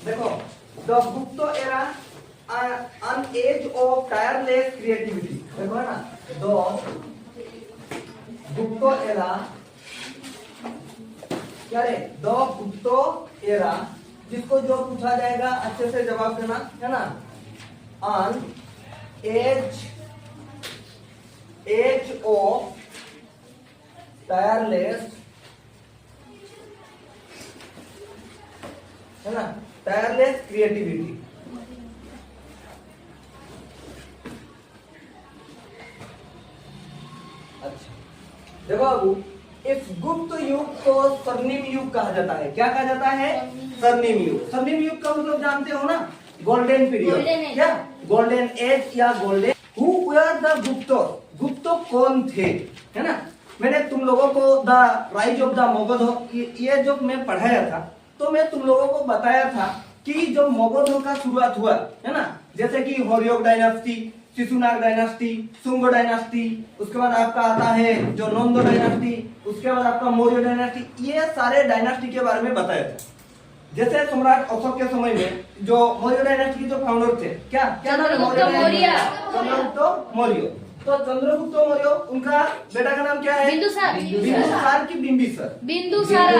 देखो, the Gupta era an age of tireless creativity। देखो है ना, द गुप्तो एरा, क्या रे, द गुप्तो एरा, जिसको जो पूछा जाएगा अच्छे से जवाब देना है ना। an age of tireless, है ना, टायरलेस क्रिएटिविटी। अच्छा देखो बाबू, इस गुप्त युग को स्वर्णिम युग कहा जाता है। क्या कहा जाता है? स्वर्णिम युग। स्वर्णिम युग का मतलब जानते हो ना, गोल्डन पीरियड, क्या गोल्डन एज या golden. Who were the Gupta, Gupta कौन थे, है ना। मैंने तुम लोगों को the rise of the Magadh, ये जो मैं पढ़ाया था, तो मैं तुम लोगों को बताया था कि जो मगधों का शुरुआत हुआ है ना, जैसे कि Haryanka dynasty, Shishunaga dynasty, Shunga dynasty, उसके बाद आपका आता है जो नंदो डायनास्टी, उसके बाद आपका मौर्य डायनास्टी, ये सारे डायनास्टी के बारे में बताया था। जैसे सम्राट अशोक के समय में जो मौर्य डायनास्टी के जो फाउंडर थे, क्या क्या नाम है? चंद्रगुप्त मौर्य। तो चंद्रगुप्त मौर्य, उनका बेटा का नाम क्या है? बिंदुसार। बिंदुसार की बिंबिसर? बिंदुसार।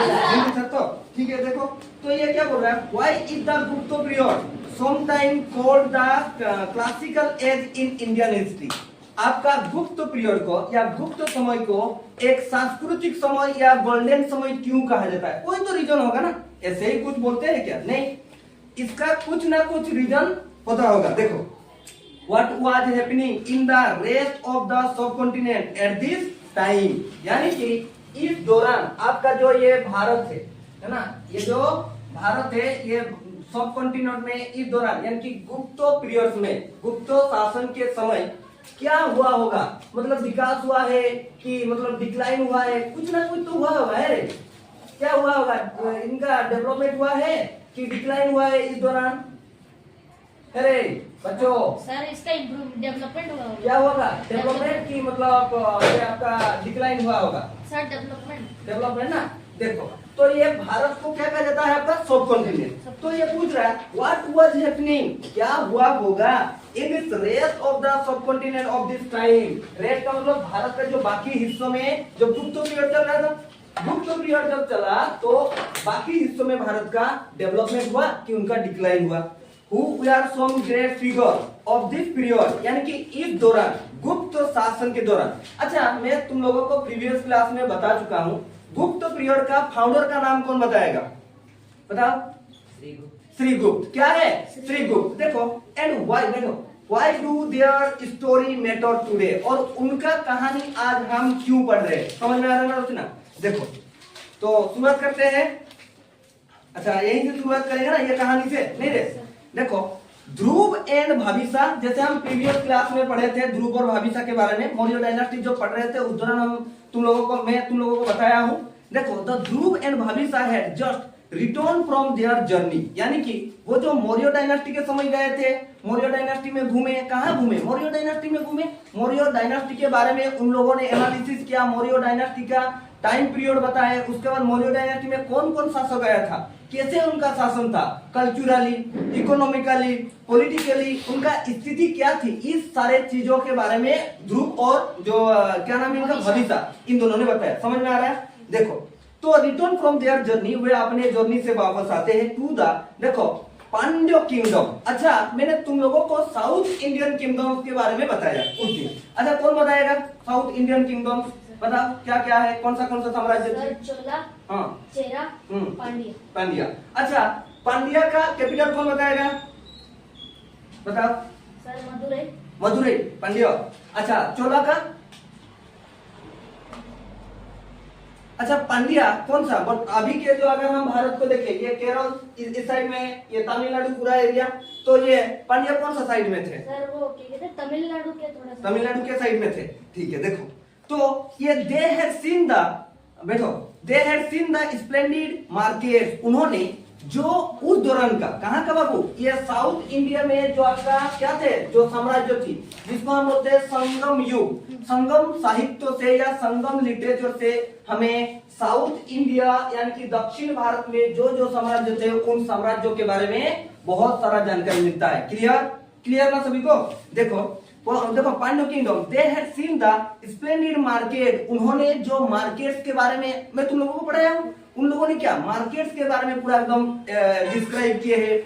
तो ठीक है, देखो तो ये क्या बोल रहा है, why is the Gupta period sometime called the classical age in Indian history. आपका गुप्त पीरियड को या गुप्त समय को एक सांस्कृतिक समय या गोल्डन समय क्यों कहा जाता है? कोई तो रीजन होगा ना, ऐसे ही कुछ बोलते हैं क्या? नहीं, इसका कुछ ना कुछ रीजन होता होगा। देखो, What was happening in the rest of the subcontinent at this time, यानी कि इस दौरान आपका जो ये भारत है ना, ये जो भारत है, ये सब कॉन्टिनेंट में इस दौरान यानी कि गुप्त पीरियड्स में, गुप्त शासन के समय क्या हुआ होगा? मतलब विकास हुआ है कि मतलब डिक्लाइन हुआ है? कुछ ना कुछ तो हुआ होगा है। क्या हुआ होगा? इनका डेवलपमेंट हुआ है कि डिक्लाइन हुआ है इस दौरान? अरे बच्चों सर, इसका डेवलपमेंट हुआ होगा। क्या होगा? डेवलपमेंट की मतलब ये आपका डिक्लाइन हुआ होगा सर। डेवलपमेंट ना। देखो, तो ये भारत को क्या कहा जाता है? आपका सब कॉन्टिनेंट। तो ये पूछ रहा है व्हाट वाज हैपनिंग, क्या हुआ होगा in this rest of the सब continent of this time. Rest का मतलब भारत के जो बाकी हिस्सों में जो गुप्त पीरियड चल रहा था, गुप्त पीरियड जब चला तो बाकी हिस्सों में भारत का डेवलपमेंट हुआ कि उनका डिक्लाइन हुआ। Who were some great figure of this period, यानी कि इस दौरान, गुप्त शासन के दौरान। अच्छा, मैं तुम लोगों को प्रीवियस क्लास में बता चुका हूँ, गुप्त पीरियड का फाउंडर का नाम कौन बताएगा? बताओ। श्रीगुप्त। क्या है? श्रीगुप्त। देखो, एंड व्हाई, देखो why do their story matter today, और उनका कहानी आज हम क्यों पढ़ रहे हैं? समझ में आ रहा है ना? देखो, तो शुरुआत करते हैं। अच्छा, यहीं से शुरुआत करेंगे ना, ये कहानी से नहीं रे। देखो, ध्रुव एंड भाभिसा, जैसे हम प्रीवियस क्लास में पढ़े थे ध्रुव और भाभिसा के बारे में, मौर्य डायनास्टी जो पढ़ रहे थे उस दौरान मैं तुम लोगों को बताया हूँ। देखो, the Dhruv and Bhabhisa had just return from their journey, यानी कि वो जो मौर्य डायनास्टी के समय गए थे, मौर्य डायनास्टी में घूमे। कहाँ घूमे? मौर्य डायनास्टी में घूमे। मौर्य डायनास्टी के बारे में उन लोगों ने एनालिसिस किया, मौर्य डायनास्टी का टाइम पीरियड बताया, उसके बाद मौर्य डायनास्टी में कौन कौन शासक आया था, कैसे उनका शासन था, कल्चरली, इकोनॉमिकली, पॉलिटिकली उनका स्थिति क्या थी, इस सारे चीजों के बारे में ध्रुव और जो क्या नाम है इनका, भाभिसा, इन दोनों ने बताया। समझ में आ रहा है? देखो, तो रिटर्न फ्रॉम देयर जर्नी, वे अपने जर्नी से वापस आते हैं टू द, देखो, पांड्य किंगडम। अच्छा, मैंने तुम लोगों को साउथ इंडियन किंगडम के बारे में बताया उस दिन। अच्छा, कौन बताएगा साउथ इंडियन किंगडम? बताओ क्या क्या है, कौन सा साम्राज्य थे? चोला, हाँ, चेरा, पांड्या। अच्छा, पांड्या का कैपिटल कौन बताएगा? बताओ। सर, मदुरई, पांड्या। अच्छा, चोला का? अच्छा, पांड्या कौन सा? बट अभी के जो अगर हम भारत को देखें, ये केरल इस साइड में, ये तमिलनाडु पूरा एरिया, तो ये पांड्या कौन सा साइड में थे? सर, वो क्या कहते हैं, तमिलनाडु के थोड़ा सा, तमिलनाडु के साइड में थे। ठीक है, देखो, तो ये दे हैड सीन द, बैठो, they had seen the splendid market, उन्होंने जो उस दौरान का, कहाँ का बाबू, ये साउथ इंडिया में जो आपका क्या थे, जो साम्राज्य थी, जिसको हम बोलते हैं संगम युग। संगम साहित्य से या संगम लिटरेचर से हमें साउथ इंडिया यानी कि दक्षिण भारत में जो जो साम्राज्य थे उन साम्राज्यों के बारे में बहुत सारा जानकारी मिलता है। क्लियर, क्लियर ना सभी को। देखो देखो Pandya kingdom, they had seen the splendid market, उन्होंने जो मार्केट्स के बारे में मैं तुम लोगों को पढ़ाया हूं, उन लोगों ने क्या मार्केट्स के बारे में पूरा एकदम डिस्क्राइब किए हैं।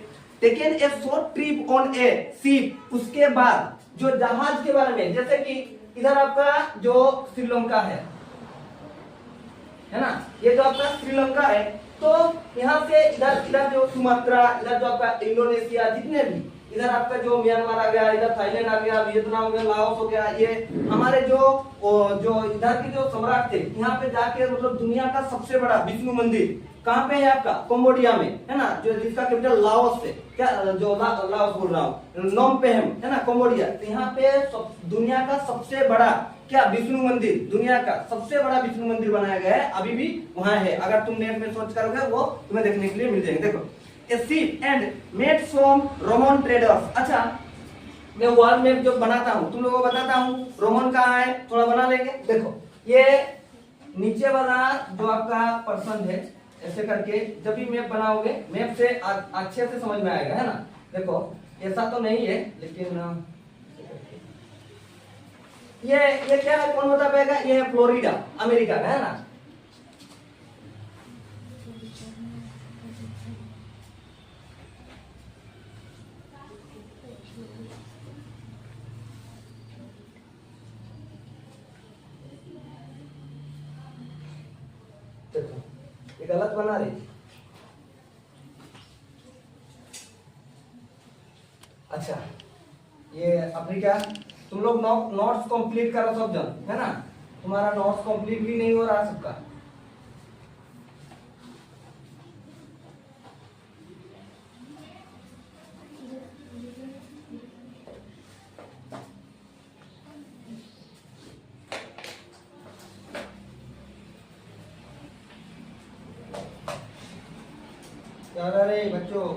Taken a short trip on A ship, उसके बाद जो जहाज के बारे में, जैसे कि इधर आपका जो श्रीलंका है ना, ये जो आपका श्रीलंका है, तो यहाँ से इधर इधर जो सुमात्रा, इधर जो आपका इंडोनेशिया, जितने भी इधर आपका जो म्यांमार आ गया, इधर थाईलैंड आ गया, वियतनाम हो गया, लाओस हो गया, ये हमारे जो इधर के जो सम्राट थे, यहाँ पे जाके मतलब दुनिया का सबसे बड़ा विष्णु मंदिर कहाँ पे है आपका, कंबोडिया में, है ना, जो जिसका कैपिटल लाओस से, क्या जो लाओस बोल रहा हूँ, नोम पेहेम, है ना, कंबोडिया। तो यहाँ पे दुनिया का सबसे बड़ा क्या विष्णु मंदिर, दुनिया का सबसे बड़ा विष्णु मंदिर बनाया गया है, अभी भी वहां है। अगर तुम नेट में सर्च करोगे वो तुम्हें देखने के लिए मिल जाएंगे। देखो ए ship and made from Roman traders. अच्छा, मैं वर्ल्ड मैप जो बनाता हूँ तुम लोगों को बताता हूँ, रोमन कहाँ है थोड़ा बना लेंगे। देखो ये नीचे वाला जो आपका पर्सन है, ऐसे करके जब भी मैप बनाओगे, मैप से अच्छे से समझ में आएगा, है ना। देखो ऐसा तो नहीं है, लेकिन ये क्या है, कौन बता पाएगा, ये है फ्लोरिडा, अमेरिका का, है ना। देखो ये गलत बना रही। अच्छा ये अफ्रीका, तुम लोग नोट्स कंप्लीट करो सब जन, है ना, तुम्हारा नोट्स कंप्लीट भी नहीं हो रहा सबका। क्या रे बच्चों,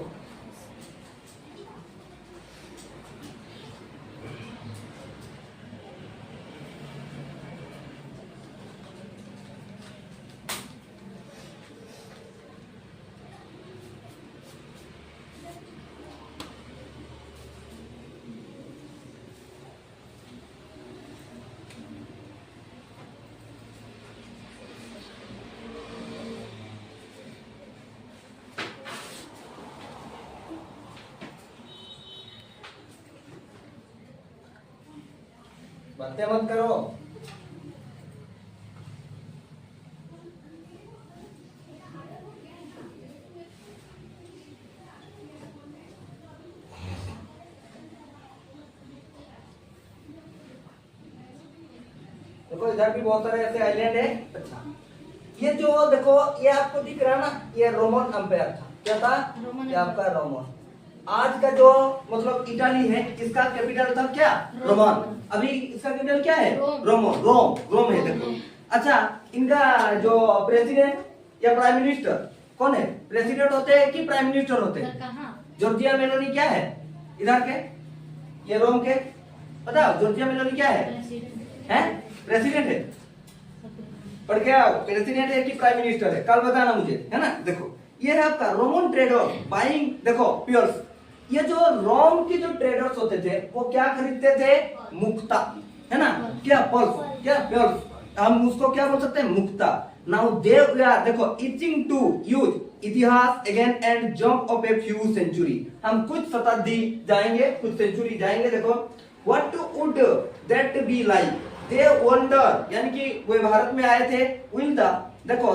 बातें मत करो। देखो इधर भी बहुत सारे ऐसे आइलैंड है। अच्छा ये जो देखो ये आपको दिख रहा है ना, ये रोमन एम्पायर था। क्या था, ये आपका रोमन। आज का जो मतलब इटाली है, इसका कैपिटल था क्या, रोमन। अभी इसका कैपिटल क्या है, रोमन, रोम है। देखो अच्छा इनका जो प्रेसिडेंट या प्राइम मिनिस्टर कौन है, प्रेसिडेंट होते हैं कि प्राइम मिनिस्टर होते हैं। जॉर्जिया मेलोनी क्या है, इधर के ये रोम के, बताओ जॉर्जिया मेलोनी क्या है प्रेसिडेंट है। पढ़ के आओ, प्रेसिडेंट है कि प्राइम मिनिस्टर है, कल बताना मुझे, है ना। देखो ये है आपका रोमन ट्रेडर बाइंग, देखो प्योर्स, ये जो रोम के जो ट्रेडर्स होते थे वो क्या खरीदते थे, मुक्ता, है ना, क्या पल्स, क्या प्योर्स, हम उसको क्या बोल सकते हैं, मुक्ता। नाउ दे आर, देखो इचिंग टू यूज इतिहास again and jump off a few century, हम कुछ शताब्दी जाएंगे, कुछ सेंचुरी जाएंगे। देखो what would that be like, they wonder, यानी कि वो भारत में आए थे, विल द, देखो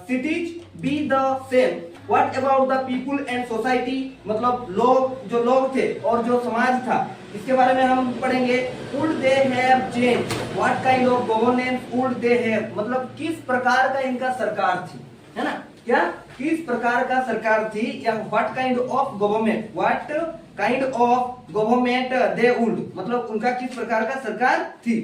cities be the same, what about the people and society, मतलब लोग, जो लोग थे और जो समाज था, इसके बारे में हम पढ़ेंगे। Would they have change, what kind of governance would they have, मतलब किस प्रकार का इनका सरकार थी, है ना, क्या किस प्रकार का सरकार थी, या what kind of government, what kind of government they would, मतलब उनका किस प्रकार का सरकार थी।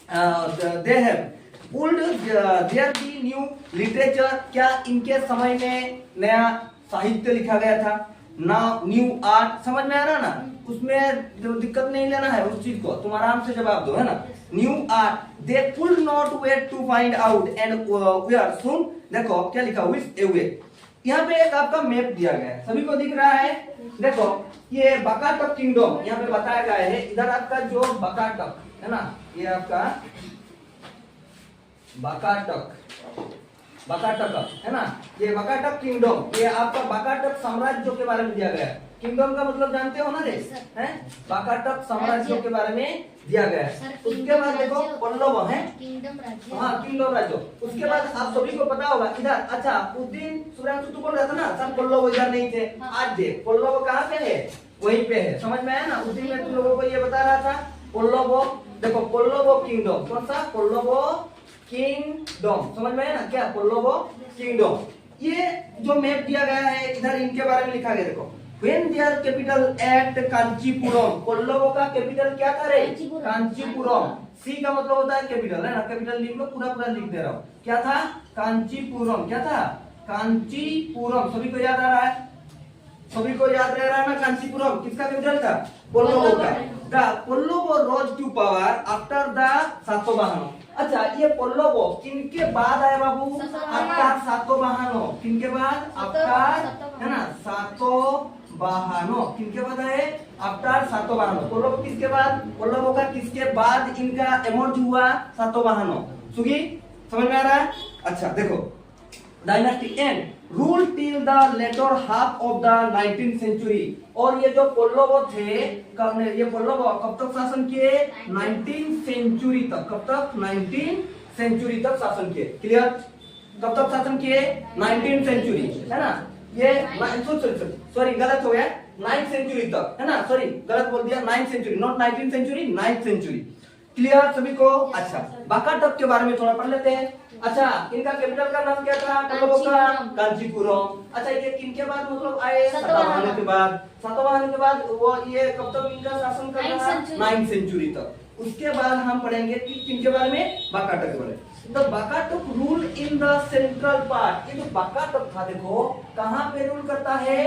They have would there be new literature, क्या इनके समय में नया साहित्य लिखा गया था ना, न्यू आर्ट, समझ में आ रहा ना, उसमें जो दिक्कत नहीं लेना है उस चीज को, तुम आराम से जवाब दो, है ना। New art they could not wait to find out and we are soon, देखो क्या लिखा, विच ए वे। यहाँ पे एक आपका मैप दिया गया है, सभी को दिख रहा है, देखो ये बकाटक किंगडम यहाँ पे बताया गया है। इधर आपका जो बकाटक है ना, ये आपका बकाटक है ना, ये बकाटक किंगडम, ये आपका बकाटक साम्राज्य के बारे में दिया गया है। किंगडम का मतलब जानते हो ना रे, हैं? बकाटक साम्राज्य के बारे में दिया गया है। उसके बाद देखो पल्लव है, किंगडम राज्य, हाँ किंगडम राज्य। उसके बाद आप सभी को पता होगा इधर, अच्छा उस दिन सूर्यांशु तू बोल रहा था ना सर पल्लव इधर नहीं थे, आज देख पल्लव कहाँ पे है, वहीं पे है, समझ में आया ना। उस दिन मैं तुम लोगों को ये बता रहा था पल्लव, देखो पल्लव किंगडम, कौन सा पल्लव किंगडम, समझ में आया ना, क्या पल्लव किंगडम। ये जो मैप दिया गया है इधर इनके बारे में लिखा गया, देखो When their capital at Kanchipuram, पल्लवों का कैपिटल क्या था रे, कांचीपुरम। सी का मतलब होता है कैपिटल, है ना, कैपिटल लिख लो, पूरा लिख दे रहा हूँ, क्या था, कांचीपुरम, क्या था, कांचीपुरम। सभी को याद आ रहा है, सभी को याद रह रहा है ना, कांचीपुरम किसका कैपिटल था, पल्लवों का। The Pallava rose to power after the सातवाहनों। अच्छा ये पल्लव किनके बाद आए बाबू, आफ्टर सातवाहनों, किनके बाद, आफ्टर, है ना, सातवाहनों, किनके बाद आए, आफ्टर सातवाहनों। पल्लव किसके बाद, पल्लवों का किसके बाद इनका एमर्ज हुआ, सातवाहनों। सुगी समझ में आ रहा है। अच्छा देखो dynasty and rule till the later half of the 19th century. और ये जो पल्लव थे, ये पल्लव कब तक शासन किए, 19th सेंचुरी तक, कब तक, 19th सेंचुरी तक शासन किए। क्लियर, कब तक शासन किए, 19th सेंचुरी, है ना। ये सॉरी गलत हो गया, 9th सेंचुरी तक, है ना, सॉरी गलत बोल दिया, 9th century, not 19th century, 9th century. Clear सभी को। अच्छा बकाटक के बारे में थोड़ा पढ़ लेते हैं। अच्छा इनका कैपिटल का नाम क्या था, पल्लवों का कांचीपुरम। अच्छा ये किनके बाद मतलब आए, सातवाहनों के बाद, सातवाहनों के बाद वो ये कब तक इनका शासन कर रहा है, 9th सेंचुरी तक। उसके बाद हम पढ़ेंगे कि किनके बारे में, बकाटक के बारे में। तो Vakataka rule in the central part. ये जो बकाटक था देखो कहाँ पे रूल करता है,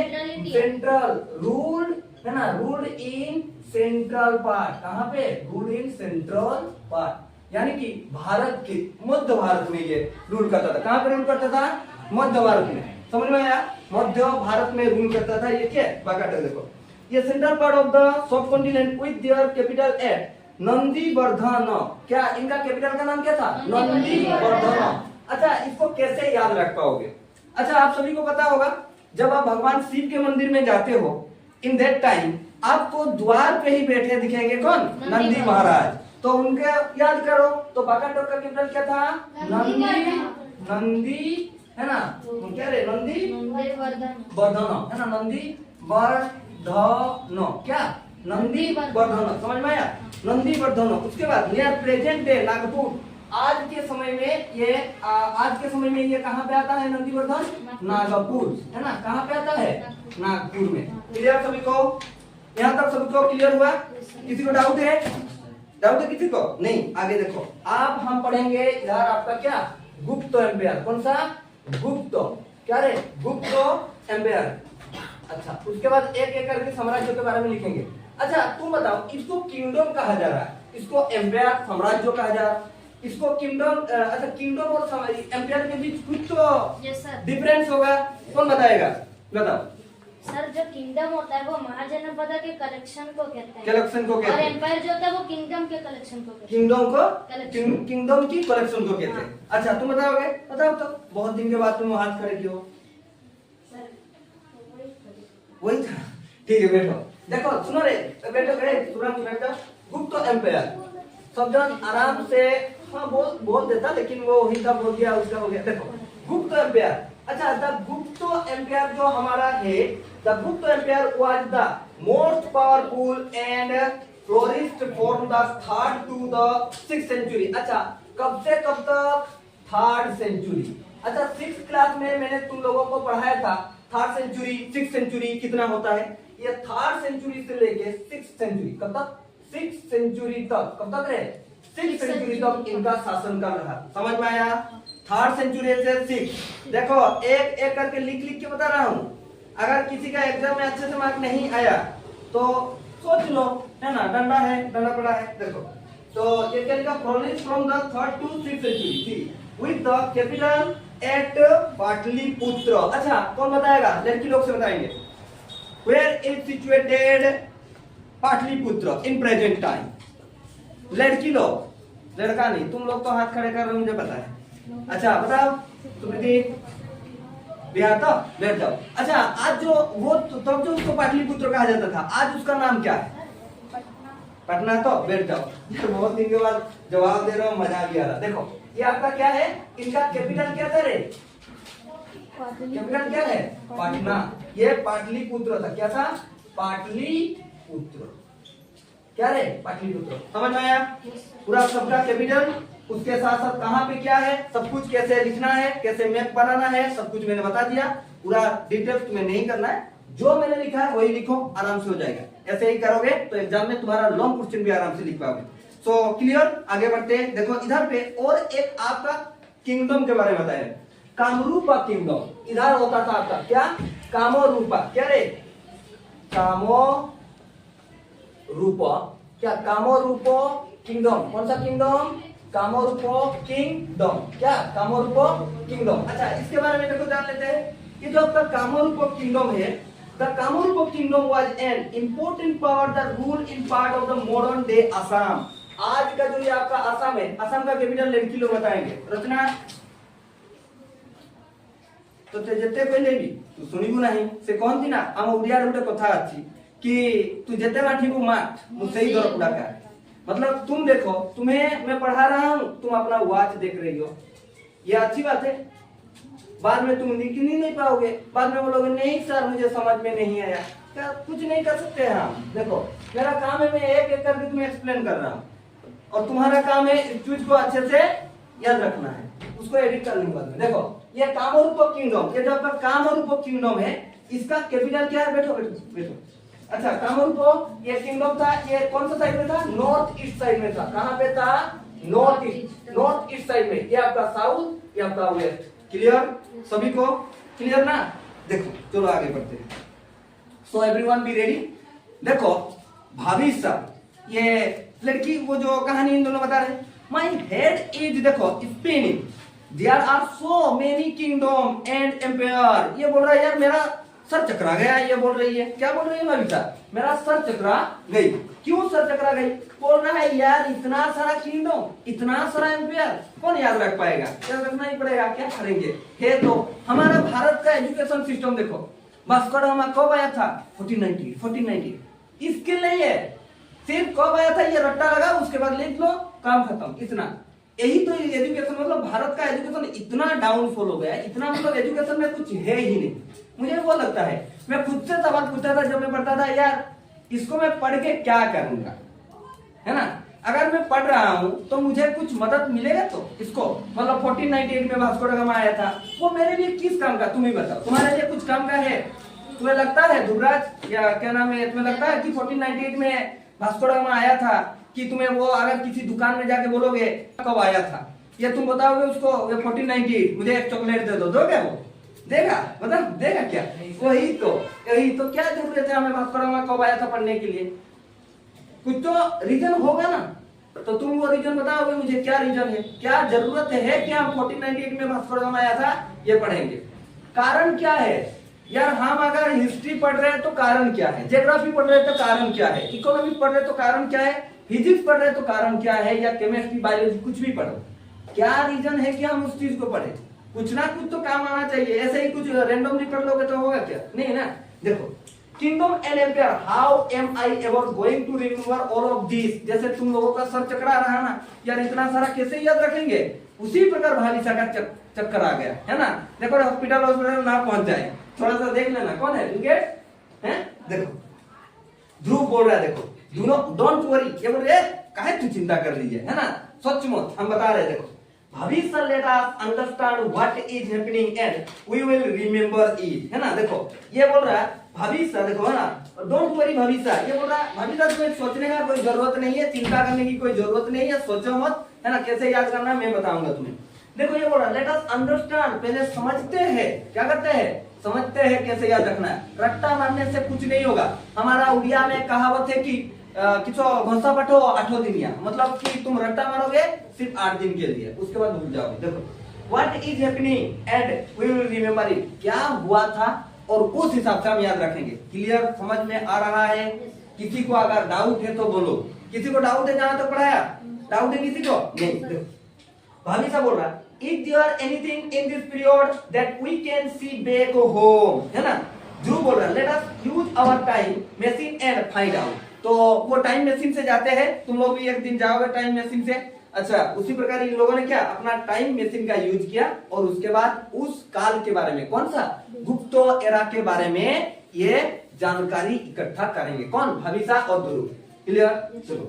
सेंट्रल, रूल है ना, रूल इन सेंट्रल पार्ट, कहाँ पे, रूल इन सेंट्रल पार्ट, यानी कि भारत के मध्य भारत में ये रूल करता था। कहाँ पे रूल करता था, मध्य भारत में, समझ में आया, मध्य भारत में रूल करता था। ये क्या बकाटक देखो, ये सेंट्रल पार्ट ऑफ द सब continent with their capital eight Nandivardhan. क्या इनका कैपिटल का नाम क्या था, नंदीवर्धन। अच्छा इसको कैसे याद रख पाओगे, अच्छा आप सभी को पता होगा जब आप भगवान शिव के मंदिर में जाते हो, इन दैट टाइम आपको द्वार पे ही बैठे दिखेंगे कौन, नंदी महाराज। तो उनके याद करो, तो बकाटक का कैपिटल क्या था, नंदी है ना, क्या रे, नंदी वर्धन, है ना, नंदी वर्धन, क्या, नंदी वर्धन, समझ में आया, नंदी वर्धन। उसके बाद नियर प्रेजेंट डे नागपुर, आज के समय में ये आज के समय में ये कहाँ पे आता है, नंदीवर्धन, नागपुर, है ना, कहाँ पे आता है, नागपुर में। क्लियर सभी को, यहाँ तक सभी को क्लियर हुआ, किसी को डाउट है, डाउट है किसी को नहीं। आगे देखो आप हम पढ़ेंगे इधर आपका क्या, गुप्त एम्पायर, कौन सा, गुप्त, क्या रे, गुप्त एम्पायर। अच्छा उसके बाद एक एक करके साम्राज्य के बारे में लिखेंगे। अच्छा तुम बताओ, इसको किंगडम कहा जा रहा है, इसको एम्पायर साम्राज्य कहा जा रहा है, इसको किंगडम, अच्छा किंगडम और एम्पायर के बीच कुछ तो डिफरेंस होगा, कौन बताएगा, बताओ सर। जो किंगडम होता है वो महाजनपद के कलेक्शन को कहते हैं, कलेक्शन को कहते हैं, और एम्पायर जो होता है वो किंगडम के कलेक्शन को कहते हैं, किंगडम की कलेक्शन को कहते हैं। अच्छा तुम बताओगे, बताओ तो, बहुत दिन के बाद तुम हाथ खड़े किए हो, वही था, ठीक है बैठो। देखो सुनो रे, बैठो तुरंत बैठो। गुप्त एम्पायर सब जन आराम से, हाँ बोल देता, लेकिन वो ही था बोल दिया, उसका हो गया। देखो गुप्त एम्पायर, अच्छा द गुप्त एम्पायर जो हमारा है, the Gupta empire was the most powerful and flourished from the 3rd to the 6th century. अच्छा कब से कब तक, 3rd सेंचुरी। अच्छा 6th क्लास में मैंने तुम लोगों को पढ़ाया था 3rd सेंचुरी 6th सेंचुरी कितना होता है। ये 3rd सेंचुरी से लेके 6th सेंचुरी, कब तक, 6th सेंचुरी तक, कब तक रहे, 6th सेंचुरी तक इनका शासन कर रहा। समझ में आया, 3rd सेंचुरी से 6। देखो एक एक करके लिख लिख के बता रहा हूँ, अगर किसी का एग्जाम में अच्छे से मार्क नहीं आया तो सोच लो, है ना, डंडा है, डंडा पड़ा है, देखो। तो ये क्या लिखा, from the 3rd to 6th century with the capital at Pataliputra. अच्छा, कौन बताएगा? लड़की लोग से बताएंगे। Where is situated Pataliputra in present time? लड़की लोग, लड़का नहीं, तुम लोग तो हाथ खड़े कर रहे हो, मुझे पता है। अच्छा बताओ, सुप्रीति, बिहार तो बैठ जाओ। अच्छा, आज जो वो तब जो उसको पाटलिपुत्र कहा जाता था, आज उसका नाम क्या है? पटना। तो बैठ जाओ। बहुत दिन के बाद जवाब दे रहा हूँ, मजा भी आ रहा। देखो ये आपका क्या है, इनका कैपिटल क्या था रे? कैपिटल क्या है? पटना। ये पाटलिपुत्र था। क्या था? पाटलिपुत्र। क्या रे? पाटलिपुत्र। समझ में आया? पूरा सबका कैपिटल, उसके साथ साथ कहाँ पे क्या है, सब कुछ कैसे लिखना है, कैसे मैप बनाना है, सब कुछ मैंने बता दिया। पूरा डिटेल्स तुम्हें नहीं करना है, जो मैंने लिखा है वही लिखो, आराम से हो जाएगा। ऐसे ही करोगे तो एग्जाम में तुम्हारा लॉन्ग क्वेश्चन भी आराम से लिख पाओगे। So clear? आगे बढ़ते हैं। देखो इधर पे और एक आपका किंगडम के बारे में बताया, कामरूपा किंगडम। इधर होता था आपका क्या? कामरूपा। क्या रे? कामरूपा। क्या? कामरूपा किंगडम। कौन सा किंगडम? कामरूपा किंगडम। क्या? कामरूपा किंगडम। अच्छा, इसके बारे में देखो, जान लेते हैं कि जो आपका कामरूपा किंगडम है, the Kamrupa kingdom was an important power that rule in part of the modern day Assam. आज का जो ये आपका असम है, असम का कैपिटल लड़की लोग बताएंगे। रचना तो जेते पहले भी तू सुनिबू नहीं से कौन थी ना, हम ओडिया रे कथा अच्छी कि तू जेते माठीबू माठ मुझसे ही दर पुड़ा का। मतलब तुम देखो, तुम्हें मैं पढ़ा रहा हूं, तुम अपना वॉच देख रही हो, ये अच्छी बात है। बाद में तुम लिख नहीं पाओगे, बाद में बोलोगे नहीं सर मुझे समझ में नहीं आया। क्या? कुछ नहीं कर सकते हैं हम। देखो मेरा काम है, मैं एक एक करके तुम्हें एक्सप्लेन कर रहा हूँ, और तुम्हारा काम है इस चीज को अच्छे से याद रखना है, उसको एडिट कर लूंगा। देखो ये कामरूपा किंगडम, ये जो आपका कामरूपा किंगडम है, इसका कैपिटल क्या है? बैठो बैठो बैठो। अच्छा, कामरूपा ये किंगडम था, ये कौन सा साइड में था? नॉर्थ ईस्ट साइड में था। कहां पे था? नॉर्थ ईस्ट साइड में। ये आपका साउथ, ये आपका वेस्ट। क्लियर? सभी को क्लियर ना? देखो चलो आगे बढ़ते हैं। So everyone be ready. देखो भाभी साहब, ये लड़की, वो जो कहानी इन दोनों बता रहे हैं, माय हेड इज, देखो spinning, there are so many kingdom and empire. ये बोल रहा है यार मेरा सर चकरा गया। ये बोल रही है, क्या बोल रही है भाभी साहब? मेरा सर चकरा गई। क्यों सर चकरा गई? बोल रहा है यार इतना सारा किंगडम, इतना सारा एम्पायर कौन याद रख पाएगा? याद रखना ही पड़ेगा, क्या करेंगे? है तो हमारा भारत का एजुकेशन सिस्टम देखो, भास्कर डागामा कब आया था? 1490। इसके लिए सिर्फ कब आया था, ये रट्टा लगा, उसके बाद लिख लो, काम खत्म। इतना, यही तो एजुकेशन, मतलब भारत का एजुकेशन इतना डाउनफॉल हो गया, इतना, मतलब एजुकेशन में कुछ है ही नहीं। मुझे वो लगता है, मैं खुद से सवाल पूछता था जब मैं पढ़ता था, यार इसको मैं पढ़ के क्या करूंगा, है ना? अगर मैं पढ़ रहा हूं तो मुझे कुछ मदद मिलेगा तो इसको, मतलब 1498 में भास्को दा गामा आया था, वो मेरे लिए किस काम का? तुम ही बताओ, तुम्हारे लिए कुछ काम का है? तुम्हें लगता है ध्रुवराज, या क्या नाम है, तुम्हें लगता है कि 1498 में भास्को दा गामा आया था, कि तुम्हें वो अगर किसी दुकान में जाके बोलोगे कब आया था, या तुम बताओगे उसको 1498 मुझे एक चॉकलेट दे दो, दोगे? वो देगा? मतलब देगा क्या? वही तो क्या जरूरत है हमें भास्को दा गामा कब आया था पढ़ने के लिए? कुछ तो रीजन होगा ना, तो तुम वो रीजन बताओगे मुझे, क्या रीजन है, क्या जरूरत है कि हम 1498 में भास्को दा गामा आया था ये पढ़ेंगे? कारण क्या है यार? हम अगर हिस्ट्री पढ़ रहे हैं तो कारण क्या है, ज्योग्राफी पढ़ रहे हैं तो कारण क्या है, इकोनॉमिक्स पढ़ रहे हैं तो कारण क्या है, फिजिक्स पढ़ रहे हैं तो कारण क्या है, या केमिस्ट्री बायोलॉजी कुछ भी पढ़ो, क्या रीजन है कि हम उस चीज को पढ़े? कुछ ना कुछ तो काम आना चाहिए। ऐसे ही कुछ रैंडमली पढ़ लोगे तो होगा क्या? नहीं ना। देखो kingdom and empire, how am I ever going to remember all of this? जैसे तुम लोगों का सर चकरा रहा ना यार, इतना सारा कैसे याद रखेंगे, उसी प्रकार भालीसा का चक्कर आ गया, है ना? देखो हॉस्पिटल ना पहुंच जाए, थोड़ा सा देख लेना कौन है, विकेट है? देखो ध्रुव बोल रहा है, देखो डोंट वरी, ये बोल रहे काहे तू चिंता कर लीजिए, है ना? सोच मत, हम बता रहे। देखो भविष्य let us understand what is happening and we will remember it, है ना? देखो ये बोल रहा है भविष्य, देखो है ना, डोंट वरी भविष्य, ये बोल रहा है भविष्य तुम्हें सोचने का कोई जरूरत नहीं है, चिंता करने की कोई जरूरत नहीं है, सोचो मत, है ना? कैसे याद करना मैं बताऊंगा तुम्हें। देखो ये बोल रहा है लेट अस अंडरस्टैंड, पहले समझते हैं, क्या करते हैं? समझते हैं कैसे याद रखना है। रट्टा मारने से कुछ नहीं होगा। हमारा उड़िया में कहावत है कि किसो घोसा पठो 8 दिनिया, मतलब कि तुम रट्टा मारोगे सिर्फ 8 दिन के लिए, उसके बाद भूल जाओगे। देखो what is happening and we will remember it, क्या हुआ था और उस हिसाब से हम याद रखेंगे। क्लियर, समझ में आ रहा है? किसी को अगर डाउट है तो बोलो। किसी को डाउट है जहां तक पढ़ाया? डाउट है किसी को? नहीं। देखो भाभी साहब बोल रहा है is there anything in this period that we can see back home, है ना? ध्रुव बोल रहा है let us use our time machine and find out. तो वो टाइम मशीन से जाते हैं, तुम लोग भी एक दिन जाओगे टाइम मशीन से। अच्छा, उसी प्रकार इन लोगों ने क्या अपना टाइम मशीन का यूज किया और उसके बाद उस काल के बारे में, कौन सा, गुप्तो एरा के बारे में ये जानकारी इकट्ठा करेंगे। कौन? भाविसा और ध्रुव। क्लियर? चलो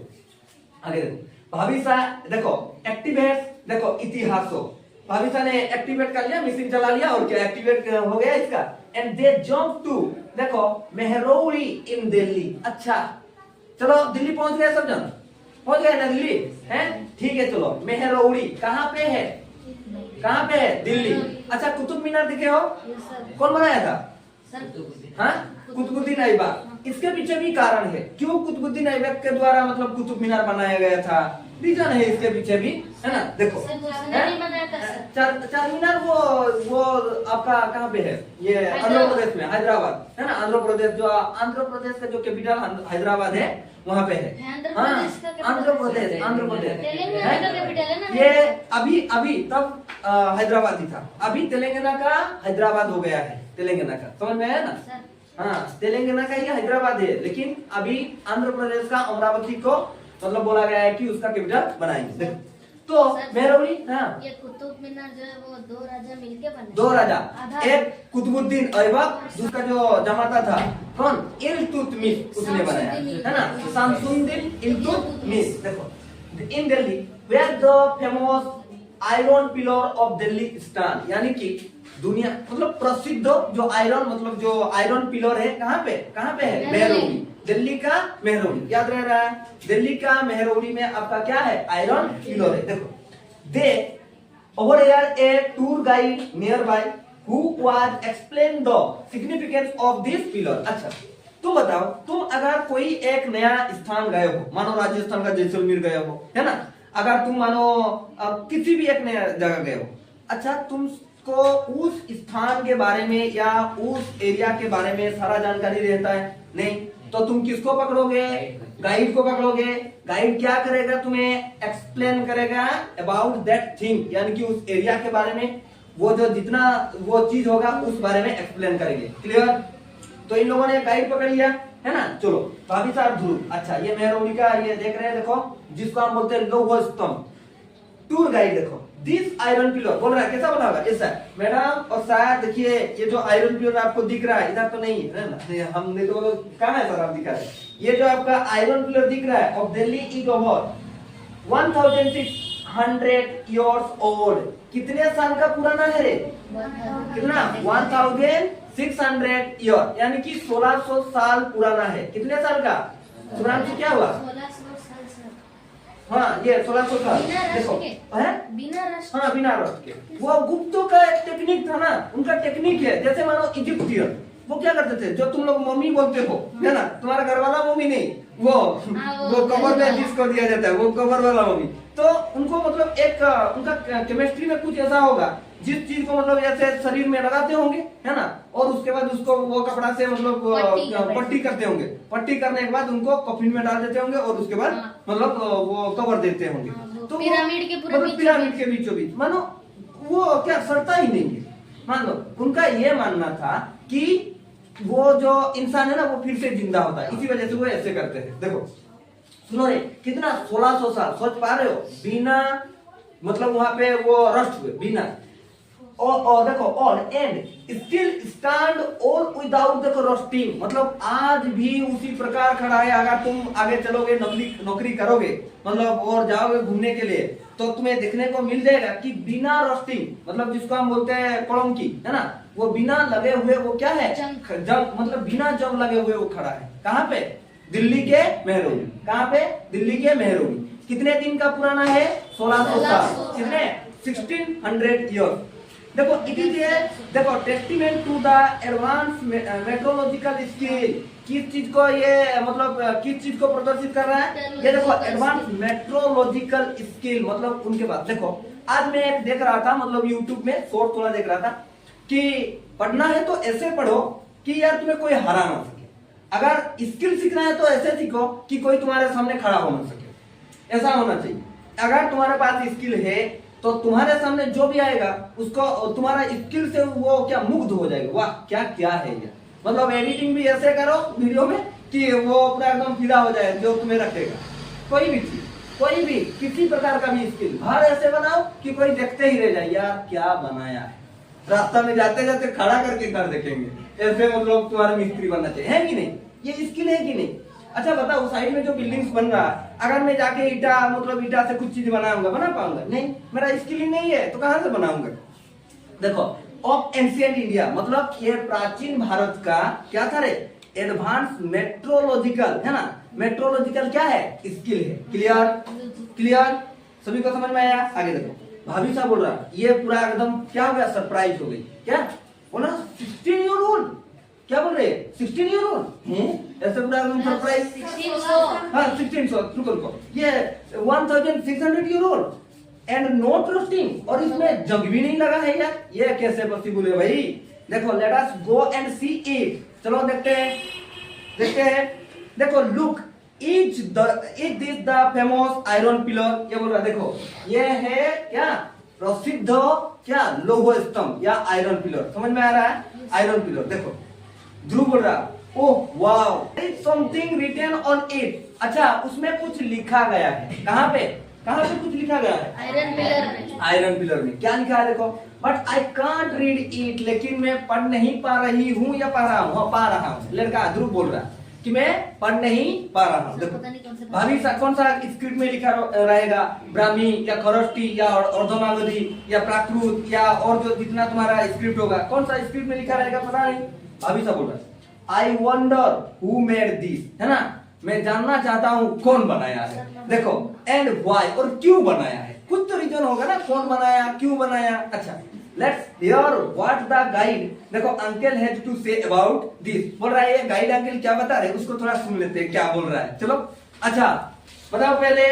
आगे देखो। भाविसा देखो एक्टिवेट, देखो इतिहासो। भाविसा ने एक्टिवेट कर लिया, मशीन चला लिया और क्या एक्टिवेट हो गया इसका। एंड दे जंप टू, देखो मेहरौली इन दिल्ली। अच्छा चलो दिल्ली पहुंच गए सब जन, पहुंच गए ना दिल्ली, हैं? ठीक है चलो। मेहरौली कहाँ पे है? कहाँ पे है? दिल्ली। अच्छा कुतुब मीनार दिखे हो? कौन बनाया था? हाँ कुतुबुद्दीन ऐबक। इसके पीछे भी कारण है, क्यों कुतुबुद्दीन ऐबक के द्वारा मतलब कुतुब मीनार बनाया गया था, रीजन है इसके पीछे भी, है ना? देखो चार मीनार वो आपका कहाँ पे है? ये आंध्र प्रदेश में, हैदराबाद, है ना? आंध्र प्रदेश, जो आंध्र प्रदेश का जो कैपिटल हैदराबाद है वहाँ पे है। आंध्र प्रदेश, आंध्र प्रदेश ये अभी तब हैदराबाद ही था, अभी तेलंगाना का हैदराबाद हो गया है। तेलंगाना का समझ में आया ना? हाँ तेलंगाना का ये हैदराबाद है, लेकिन अभी आंध्र प्रदेश का अमरावती को मतलब बोला गया है कि उसका कैपिटल बनाएंगे। देखो तो मेहरौली, हाँ ये कुतुब मीनार जो है वो 2 राजा मिलके बने। 2 राजा, एक कुतुबुद्दीन ऐबक, दूसरा जो जमाता था कौन? इल्तुतमिश, उसने बनाया, है ना? शमसुद्दीन इल्तुतमिश। देखो in Delhi where the famous iron pillar of Delhi stand, यानी कि दुनिया मतलब प्रसिद्ध जो आयरन मतलब जो आयरन पिलर है, कहाँ पे? कहाँ पे है? मेहरौली, दिल्ली का मेहरौली। याद रह रहा है? दिल्ली का मेहरौली में आपका क्या है? आयरन पिलर है। देखो they over here a tour guide nearby who was explain the significance of this pillar. अच्छा तुम बताओ, तुम अगर कोई एक नया स्थान गए हो, मानो राजस्थान का जैसलमेर गए हो, है ना? अगर तुम मानो किसी भी एक नया जगह गए हो, अच्छा तुमको उस स्थान के बारे में या उस एरिया के बारे में सारा जानकारी रहता है? नहीं। तो तुम किसको पकड़ोगे? गाइड को पकड़ोगे। गाइड क्या करेगा? तुम्हें एक्सप्लेन करेगा अबाउट दैट थिंग, यानी कि उस एरिया के बारे में, वो जो जितना वो चीज होगा उस बारे में एक्सप्लेन करेंगे। क्लियर? तो इन लोगों ने गाइड पकड़ लिया, है ना? चलो भाभी साहब ध्रुव। अच्छा ये मेहरौली का ये देख रहे हैं, देखो जिसको हम बोलते हैं लौह स्तंभ, टूर गाइड। देखो दिस आयरन पिलर बोल रहा है, कैसा बना होगा? ऐसा मैडम। और शायद देखिए ये जो आयरन पिलर आपको दिख रहा है, इधर तो नहीं है ना, हमने तो कहाँ है सर, आप दिखा रहे? ये जो आपका आयरन पिलर दिख रहा है of Delhi is over 1600 years old. कितने साल का पुराना है रे? कितना? 1600 ईयर, यानी कि 1600 साल पुराना है। कितने साल का? सुनाम क्या हुआ? 1600 साल से। हाँ ये 1600 साल। देखो है बिना राष्ट्र, हाँ बिना राष्ट्र के। वो गुप्तों का एक टेक्निक था ना, उनका टेक्निक है। जैसे मानो इजिप्टियन, वो क्या करते थे, जो तुम लोग मम्मी बोलते हो, है ना? तुम्हारा घर वाला मम्मी नहीं, वो कवर में जिसको दिया जाता है, वो कवर वाला मम्मी। तो उनको मतलब एक उनका केमिस्ट्री में कुछ ऐसा होगा, जिस चीज को मतलब ऐसे शरीर में लगाते होंगे, है ना? और उसके बाद उसको वो कपड़ा से मतलब पट्टी करते होंगे। पट्टी करने के बाद उनको कफिन में डाल देते होंगे और उसके बाद मतलब वो कवर देते होंगे। तो पिरामिड के पूरे मतलब पिरामिड के बीचों बीच मानो वो क्या सड़ता ही नहीं है। मान लो उनका ये मानना था कि वो जो इंसान है ना वो फिर से जिंदा होता है, इसी वजह से वो ऐसे करते हैं। देखो सुनो रे, कितना 1600 साल, सोच पा रहे हो? बिना मतलब वहां पे वो रस्ट हुए बिना। और देखो ऑल एंड स्टिल स्टैंड और विदाउट देखो रोस्टिंग, मतलब आज भी उसी प्रकार खड़ा है। अगर तुम आगे चलोगे, नौकरी करोगे मतलब और जाओगे घूमने के लिए, तो तुम्हें देखने को मिल जाएगा कि बिना रोस्टिंग, मतलब जिसको हम बोलते हैं कलंकी, है ना? वो बिना लगे हुए वो क्या है? जंग, मतलब बिना जंग लगे हुए वो खड़ा है। कहाँ पे? दिल्ली के मेहरौली। कहाँ पे? दिल्ली के मेहरौली। कितने दिन का पुराना है? 1600 साल। कितने? 1600 ईयर। देखो इट इज ए देखो testament to the advance metallurgical skill. किस चीज को ये मतलब किस चीज को प्रदर्शित कर रहा है? ये देखो एडवांस मेट्रोलॉजिकल स्किल मतलब उनके पास। देखो आज मैं एक देख रहा था मतलब यूट्यूब में शॉर्ट थोड़ा देख रहा था कि पढ़ना है तो ऐसे पढ़ो कि यार तुम्हें कोई हरा ना सके। अगर स्किल सीखना है तो ऐसे सीखो कि कोई तुम्हारे सामने खड़ा हो ना सके। ऐसा होना चाहिए। अगर तुम्हारे पास स्किल है तो तुम्हारे सामने जो भी आएगा उसको तुम्हारा स्किल से वो क्या मुग्ध हो जाएगा। वाह क्या क्या है ये। मतलब एडिटिंग भी ऐसे करो वीडियो में कि वो पूरा एकदम फिदा हो जाए जो तुम्हें रखेगा। कोई भी चीज कोई भी किसी प्रकार का भी स्किल घर ऐसे बनाओ कि कोई देखते ही रह जाए यार क्या बनाया है। रास्ता में जाते जाते खड़ा करके घर देखेंगे। ऐसे मतलब तुम्हारा मिस्त्री बनना चाहिए है कि नहीं? ये स्किल है कि नहीं? अच्छा बताओ साइड में जो बिल्डिंग्स बन रहा है अगर मैं जाके ईटा मतलब ईटा से कुछ चीज बनाऊंगा बना पाऊंगा? नहीं, मेरा स्किल ही नहीं है तो कहां से बनाऊंगा? देखो ऑफ एंशिएंट इंडिया मतलब ये प्राचीन भारत का क्या था रे? एडवांस मेट्रोलॉजिकल है ना। मेट्रोलॉजिकल क्या है? स्किल है। क्लियर क्लियर सभी को समझ में आया? आगे देखो भाभी साहब बोल रहा ये पूरा एकदम क्या हो गया? सरप्राइज हो गई। क्या बोला? 16 ईयर ओल्ड क्या बोल रहे? 16 ईयर ओल्ड ऐसे पूरा एकदम सरप्राइज। 1600 रुको ये 1600 year old and not roasting और इसमें जंग भी नहीं लगा है यार। ये कैसे पॉसिबल है भाई? देखो let us go and see it. चलो देखते हैं देखो look is this the famous iron pillar. ये बोल रहा देखो ये है क्या? प्रसिद्ध क्या लौह स्तंभ या आयरन पिलर। समझ में आ रहा है? Iron pillar. देखो ध्रुव बोल रहा oh wow something written on it. अच्छा उसमें कुछ लिखा गया है। कहाँ पे कुछ लिखा गया है? आयरन पिलर में क्या लिखा है देखो। But I can't read it लेकिन मैं पढ़ नहीं पा रही हूँ या पढ़ रहा हूँ? पा रहा हूँ। लड़का ध्रुव बोल रहा कि मैं पढ़ नहीं पा रहा हूँ। देखो भाभी कौन सा स्क्रिप्ट में लिखा रहेगा? ब्राह्मी या खरोष्टी या अर्धमागधी या प्राकृत या और जो जितना तुम्हारा स्क्रिप्ट होगा कौन सा स्क्रिप्ट में लिखा रहेगा पता नहीं। भाभी साहब बोल रहा I wonder who made this है ना। मैं जानना चाहता हूँ कौन बनाया है। देखो एंड व्हाई और क्यों बनाया है। कुछ तो रीजन होगा ना कौन बनाया क्यों बनाया। अच्छा let's hear what the guide देखो uncle has to say about this. बोल रहा है ये गाइड अंकल क्या बता रहे उसको थोड़ा सुन लेते हैं क्या बोल रहा है। चलो अच्छा बताओ पहले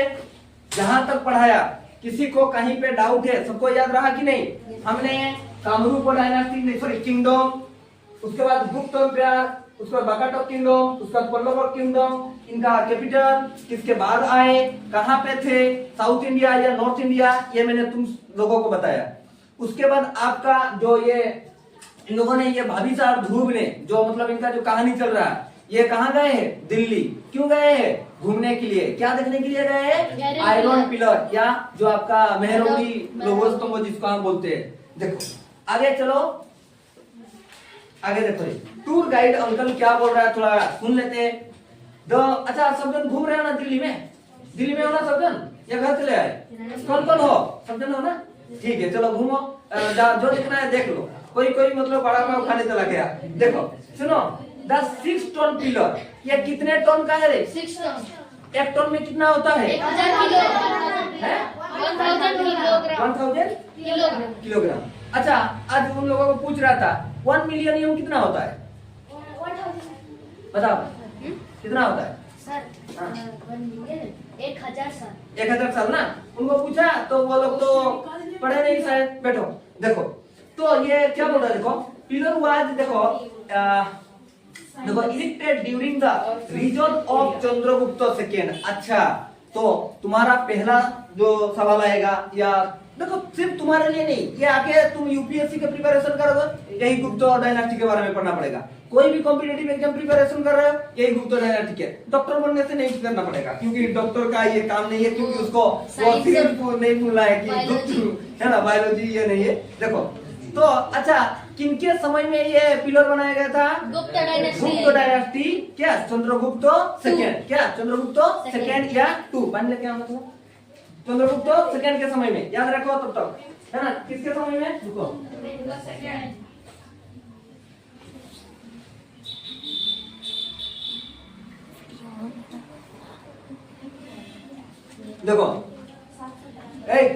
जहां तक पढ़ाया किसी को कहीं पे डाउट है? सबको याद रहा कि नहीं? हमने कामरूप डायनास्टी सॉरी किंगडम उसके बाद गुप्त एम्पायर उसके बाद बाकाटो किंगडम उसके बाद पल्लव किंगडम इनका कैपिटल किसके बाद आए कहां पे थे साउथ इंडिया या नॉर्थ इंडिया ये मैंने तुम लोगों को बताया। उसके बाद आपका जो ये इन लोगों ने ये भाभी साहब ध्रुव ने जो मतलब इनका जो कहानी चल रहा है ये कहाँ गए हैं? दिल्ली। क्यों गए हैं? घूमने के लिए। क्या देखने के लिए गए हैं? आयरन पिलर या जो आपका मेहरौली लौह स्तंभ जिसको हम बोलते हैं। देखो आगे चलो आगे देखो टूर गाइड अंकल क्या बोल रहा है थोड़ा सुन लेते हैं। अच्छा सब जन घूम रहे हो ना दिल्ली में हो ना सब जन या घर चले आए? कौन हो? सब जन हो ना? ठीक है चलो घूमो जो देखना है देख लो। कोई मतलब बड़ा पाव खाने चला गया। देखो सुनो द 6 टन पिलर ये कितने टन का है रे? 6 टन। एक टन में कितना होता है? 1000 किलोग्राम। अच्छा आज उन लोगों को पूछ रहा था 1 मिलियन कितना होता है? बताओ कितना होता है? सर 1 मिलियन 1000 साल। 1000 साल ना। उनको पूछा तो वो लोग तो पढ़े नहीं शायद। बैठो देखो तो ये क्या बोल रहा है देखो पिलर वाज देखो erected during the reign of Chandragupta second. अच्छा तो तुम्हारा पहला जो सवाल आएगा या देखो सिर्फ तुम्हारे लिए नहीं ये आके तुम यूपीएससी के प्रिपरेशन करोगे यही गुप्त डायनास्टी के बारे में पढ़ना पड़ेगा। कोई भी कॉम्पिटिटिव एग्जाम प्रिपरेशन कर रहे हो यही गुप्त डायनास्टी के। डॉक्टर बनने से नहीं करना पड़ेगा क्योंकि डॉक्टर का ये काम नहीं है क्योंकि उसको नहीं भूलना है कि गुप्त है ना बायोलॉजी ये नहीं है। देखो तो अच्छा किनके समय में ये पिलर बनाया गया था? गुप्त डायनास्टी क्या चंद्रगुप्त सेकेंड क्या चंद्रगुप्त सेकेंड या 2 मान लेके हम लोग चंद्रगुप्त सेकेंड के समय में याद रखो तब तक है ना। किसके समय में? रुको देखो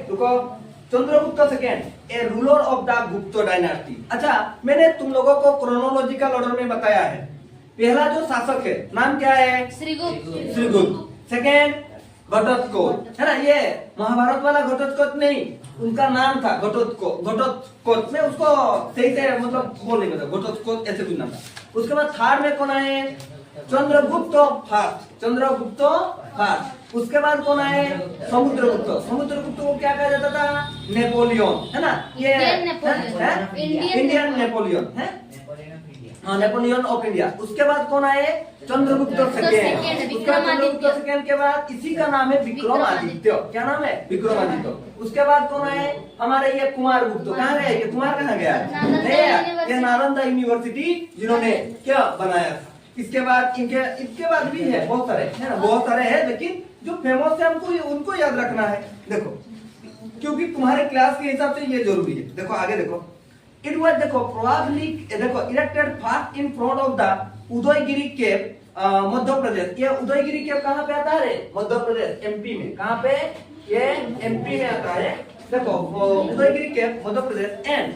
रुको Chandragupta second A ruler of the Gupta dynasty. अच्छा, मैंने तुम लोगों को क्रोनोलॉजिकल ऑर्डर में बताया है। पहला जो शासक है नाम क्या है? श्रीगुप्त। सेकेंड घटोत्कच, है ना? ये महाभारत वाला घटोत्कच नहीं, उनका नाम था घटोत्कच में उसको सही से मतलब बोल नहीं पता, घटोत्कच ऐसे कुछ नाम था। उसके बाद थर्ड में कौन आए? चंद्रगुप्त फास्ट। उसके बाद कौन आए? समुद्रगुप्त को क्या कहा जाता था? नेपोलियन, है ना? ये इंडियन नेपोलियन है, हाँ, नेपोलियन ऑफ इंडिया। उसके बाद कौन आए? चंद्रगुप्त सेकेंड। उसके बाद चंद्रगुप्त सेकेंड के बाद इसी का नाम है विक्रमादित्य। क्या नाम है? विक्रमादित्य। उसके बाद कौन आए? हमारे ये कुमार गुप्त। कहाँ गए ये कुमार? कहाँ गया? ये नालंदा यूनिवर्सिटी जिन्होंने क्या बनाया था। इसके बाद इसके बाद भी है बहुत सारे, है ना? बहुत सारे हैं, लेकिन जो फेमस है हमको उनको याद रखना है। देखो, क्योंकि तुम्हारे क्लास के हिसाब से ये जरूरी है। देखो आगे देखो, इट वाज देखो प्रोबेबली देखो erected first in front of the Udayagiri cave, Madhya Pradesh. ये उदयगिरी केव कहाँ पे आता है? मध्य प्रदेश, एमपी में। कहाँ पे? ये एमपी में आता है। देखो Udayagiri cave Madhya Pradesh and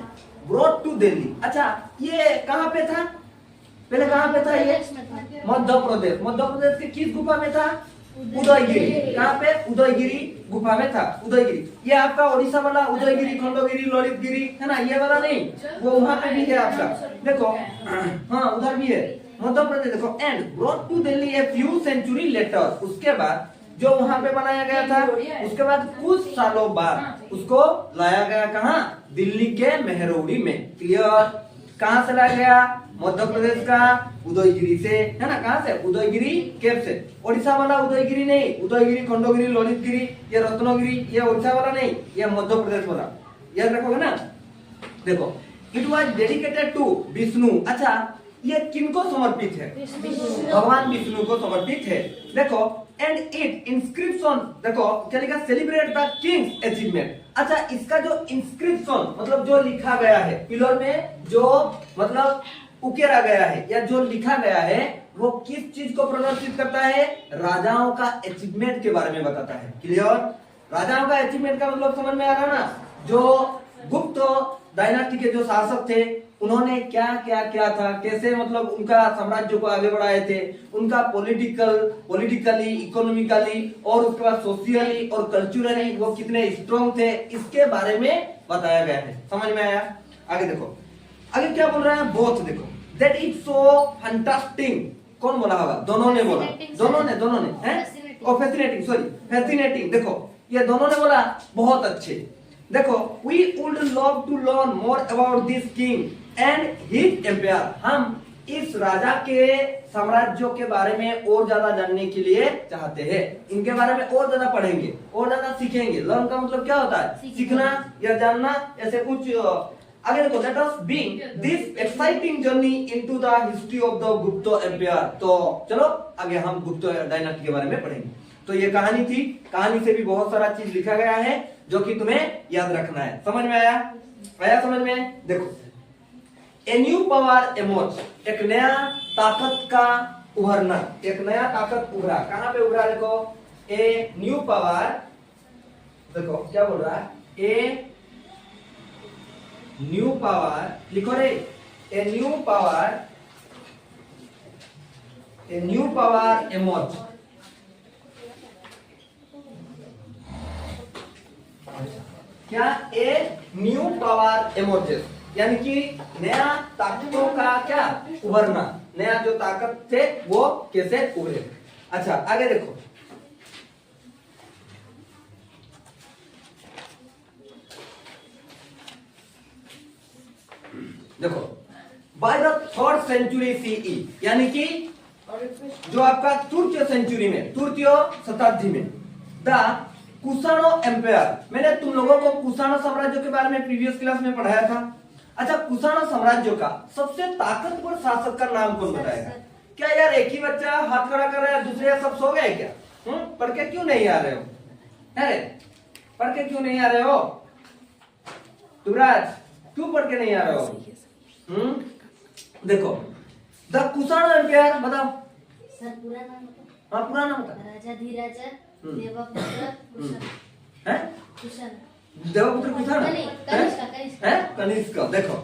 brought to Delhi. अच्छा, ये कहाँ पे था? पहले कहाँ पे था ये? मध्य प्रदेश के किस गुफा में था? उदयगिरी। कहाँ पे? उदयगिरी गुफा में था। उदयगिरी ये आपका ओडिशा वाला उदयगिरी, खंडगिरी, ललितगिरी, है ना? ये वाला नहीं, वो वहाँ पे भी है आपका। देखो हाँ, उधर भी है मध्य प्रदेश। देखो and brought to Delhi a few century later. उसके बाद जो वहाँ पे बनाया गया था, उसके बाद कुछ सालों बाद उसको लाया गया कहाँ? दिल्ली के मेहरौली में। क्लियर? कहाँ से लाया गया? मध्य प्रदेश का उदयगिरी से, है ना? कहाँ से? उदयगिरी केव से। ओडिशा वाला उदयगिरी नहीं, उदयगिरी, खंडगिरी, ललितगिरी, ये रत्नगिरी, ये ओडिशा वाला नहीं, ये मध्य प्रदेश वाला। याद रखोगे ना? देखो, it was dedicated to Vishnu. अच्छा, ये किनको समर्पित है? भगवान विष्णु को समर्पित है। देखो एंड इट इंस्क्रिप्शन, देखो क्या लिखा? Celebrate the Kings achievement. अच्छा, इसका जो इंस्क्रिप्शन मतलब जो लिखा गया है पिलर में, जो मतलब उकेरा गया है या जो लिखा गया है, वो किस चीज को प्रदर्शित करता है? राजाओं का अचीवमेंट के बारे में बताता है। क्लियर? राजाओं का अचीवमेंट का मतलब समझ में आ रहा ना? जो गुप्त डायनास्टी के जो शासक थे, उन्होंने क्या क्या किया था, कैसे मतलब उनका साम्राज्य को आगे बढ़ाए थे, उनका पॉलिटिकली, इकोनॉमिकली और उसके बाद सोशियली और कल्चरली वो कितने स्ट्रॉन्ग थे, इसके बारे में बताया गया है। समझ में आया? आगे देखो, आगे क्या बोल रहा है? बोथ देखो, दैट इज सो फैंटास्टिक। कौन बोला होगा? दोनों ने बोला। दोनों ने हैं? Fascinating, sorry fascinating. देखो ये दोनों ने बोला बहुत अच्छे। देखो, we would love to learn more about this king and his empire. हम इस राजा के साम्राज्यों के बारे में और ज्यादा जानने के लिए चाहते हैं। इनके बारे में और ज्यादा पढ़ेंगे, और ज्यादा सीखेंगे। लर्न का मतलब क्या होता है? सीखना या जानना, ऐसे कुछ। आगे देखो, let us begin this exciting journey into the history of the Gupta empire. तो चलो आगे हम गुप्त डायनास्टी के बारे में पढ़ेंगे। तो ये कहानी थी, कहानी से भी बहुत सारा चीज लिखा गया है जो कि तुम्हें याद रखना है। समझ में आया? समझ में? देखो, ए न्यू पावर एमर्ज, एक नया ताकत का उभरना, एक नया ताकत उभरा। कहां पे उभरा? देखो, ए न्यू पावर, देखो क्या बोल रहा है? ए न्यू पावर, लिखो रे, ए न्यू पावर एमर्ज। क्या? ए न्यू पावर एमर्जेस, यानी कि नया ताकतों का क्या उभरना, नया जो ताकत थे वो कैसे उभरे। अच्छा आगे देखो, देखो by the 3rd century CE, यानी कि जो आपका तृतीय सेंचुरी में, तृतीय शताब्दी में, द कुषाणो एम्पायर। मैंने तुम लोगों को कुषाणो साम्राज्य के बारे में प्रीवियस क्लास में पढ़ाया था। अच्छा, कुषाणो साम्राज्य का सबसे ताकतवर शासक का नाम कौन बताएगा? क्या यार एक ही बच्चा हाथ खड़ा कर रहा है, दूसरे सब सो गए क्या? पढ़ के क्यों नहीं आ रहे हो? अरे पढ़ के क्यों नहीं आ रहे हो? युवराज क्यों पढ़ के नहीं आ रहे हो? देखो, द कुषाणो एम्पायर बताओ सर। पूरा नाम बताओ। हाँ पूरा नाम बता। राजा धीराज देवपुत्र कुषाण। हैं? देवपुत्र पूछा ना, कनिष्क। देखो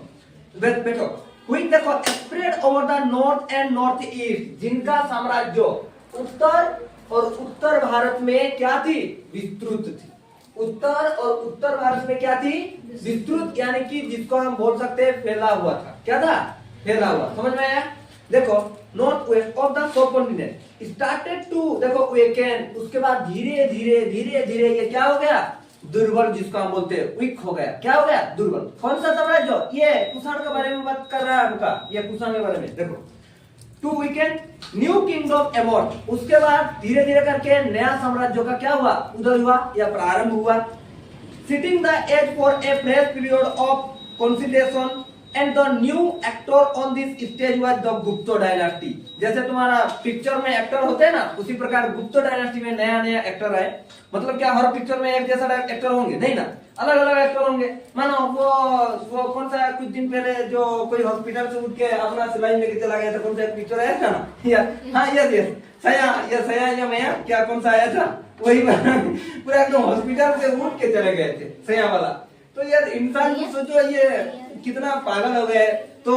बैठो, क्विक देखो, spread over the north and north east, जिनका साम्राज्य उत्तर और उत्तर भारत में क्या थी, विस्तृत थी। उत्तर और उत्तर भारत में क्या थी, विस्तृत, यानी कि जिसको हम बोल सकते हैं फैला हुआ था। क्या था, फैला हुआ। समझ में आया। देखो north west of the subcontinent started to, देखो वीकेंड, उसके बाद धीरे धीरे धीरे धीरे ये क्या हो गया, दुर्बल, जिसको हम बोलते हैं वीक हो गया। क्या हो गया, दुर्बल। कौन सा साम्राज्य, ये कुषाण के बारे में बात कर रहा है आपका, ये कुषाण के बारे में। देखो to weaken new kingdom emerge, उसके बाद धीरे धीरे करके नया साम्राज्य का क्या हुआ, उदय हुआ या प्रारंभ हुआ। Setting the age for a fresh period of consolidation and the new actor on this stage was the Gupta dynasty. जैसे तुम्हारा पिक्चर में एक्टर होते हैं ना, उसी प्रकार गुप्त डायनास्टी में नया नया एक्टर आए। मतलब क्या हर पिक्चर में एक जैसा एक्टर होंगे, नहीं ना, अलग अलग एक्टर होंगे। मानो वो कौन सा कुछ दिन पहले जो कोई हॉस्पिटल से उठ के अपना सिलाई लेके चला गया था, कौन सा पिक्चर आया था ना, यस सया या मैं क्या, कौन सा आया था, वही पूरा एकदम हॉस्पिटल से उठ के चले गए थे, सया वाला। तो यार इंसान सोचो ये कितना पागल हो गए। तो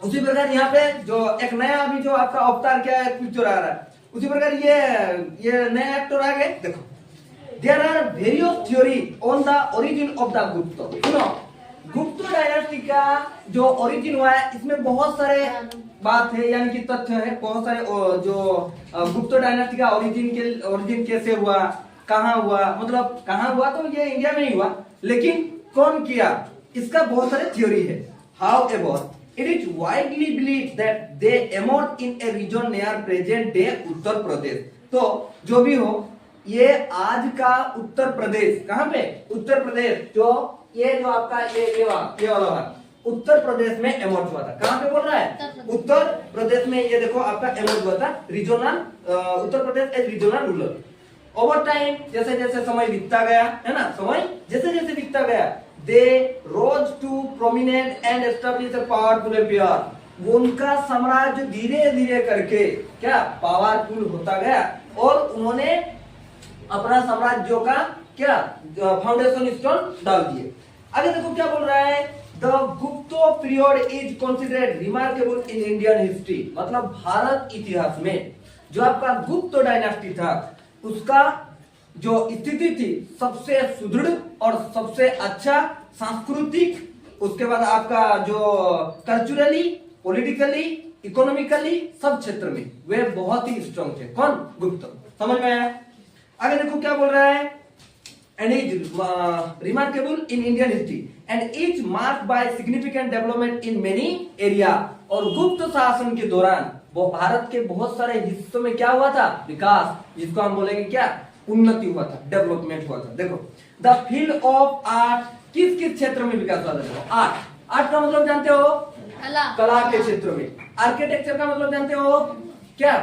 उसी प्रकार यहाँ पे जो एक नया अभी जो आपका अवतार क्या है पिक्चर आ रहा है, उसी प्रकार ये नया एक्टर आ गए। देखो there are various theory on the origin of the Gupta. सुनो, गुप्त डायनास्टी का जो ओरिजिन हुआ है, इसमें बहुत सारे बात है, यानी कि तथ्य है बहुत सारे। जो गुप्त डायनास्टी का ओरिजिन कैसे हुआ, कहाँ हुआ, मतलब कहाँ हुआ, तो ये इंडिया में ही हुआ, लेकिन कौन किया, इसका बहुत सारे थ्योरी है। However, it is widely believed that they emerged in a region near present day Uttar Pradesh. तो जो भी हो, ये आज का उत्तर प्रदेश, कहाँ पे, उत्तर प्रदेश, जो ये जो आपका ये वाला भाग उत्तर प्रदेश में एमर्ज हुआ था। कहाँ पे बोल रहा है, उत्तर प्रदेश में। ये देखो आपका एमर्ज हुआ था regional, Uttar Pradesh as regional ruler. Over time, जैसे जैसे समय बीतता गया, है ना, समय जैसे जैसे बीतता गया, they rose to prominent and established a powerful empire। उनका साम्राज्य धीरे धीरे करके क्या पावरफुल होता गया, और उन्होंने अपना साम्राज्यों का क्या फाउंडेशन स्टोन डाल दिए। आगे देखो क्या बोल रहा है, the Gupta period is considered remarkable in Indian history. मतलब भारत इतिहास में जो आपका गुप्त डायनास्टी था, उसका जो स्थिति थी सबसे सुदृढ़ और सबसे अच्छा सांस्कृतिक, उसके बाद आपका जो कल्चरली, पॉलिटिकली, इकोनॉमिकली सब क्षेत्र में वे बहुत ही स्ट्रांग थे। कौन, गुप्त। समझ में आया। आगे देखो क्या बोल रहा है, and is remarkable in Indian history and is marked by significant development in many area. और गुप्त शासन के दौरान वो भारत के बहुत सारे हिस्सों में क्या हुआ था, विकास, जिसको हम बोलेंगे क्या, उन्नति हुआ था, डेवलपमेंट हुआ था। देखो द फील्ड ऑफ आर्ट, किस किस क्षेत्र में विकास हुआ था, देखो आर्ट का मतलब जानते हो, कला के क्षेत्र में। आर्किटेक्चर का मतलब जानते हो क्या,